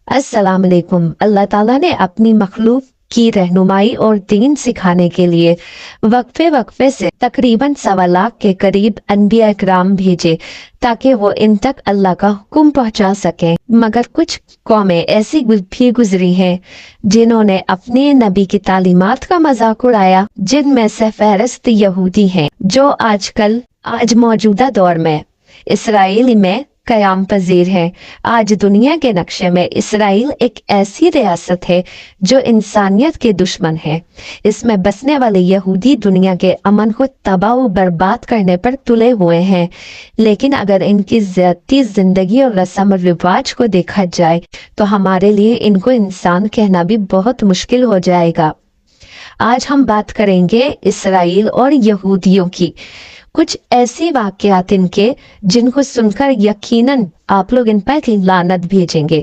अस्सलाम वालेकुम। अल्लाह ताला ने अपनी मखलूक की रहनुमाई और दीन सिखाने के लिए वक्फे वक्फे से तकरीबन 1.25 के करीब अनबिया इकराम भेजे ताकि वो इन तक अल्लाह का हुक्म पहुंचा सकें। मगर कुछ कौमें ऐसी भी गुजरी हैं जिन्होंने अपने नबी की तालीमात का मजाक उड़ाया, जिनमें से फहरिस्त यहूदी हैं जो आज मौजूदा दौर में इसराइल में कयाम पजीर है। आज दुनिया के नक्शे में इसराइल एक ऐसी रियासत है जो इंसानियत के दुश्मन है। इसमें बसने वाले यहूदी दुनिया के अमन को तबाह व बर्बाद करने पर तुले हुए हैं, लेकिन अगर इनकी ज़ाती जिंदगी और रस्म रिवाज को देखा जाए तो हमारे लिए इनको इंसान कहना भी बहुत मुश्किल हो जाएगा। आज हम बात करेंगे इसराइल और यहूदियों की, कुछ ऐसी वाकयात इनके जिनको सुनकर यकीनन आप लोग इन पर लानत भेजेंगे।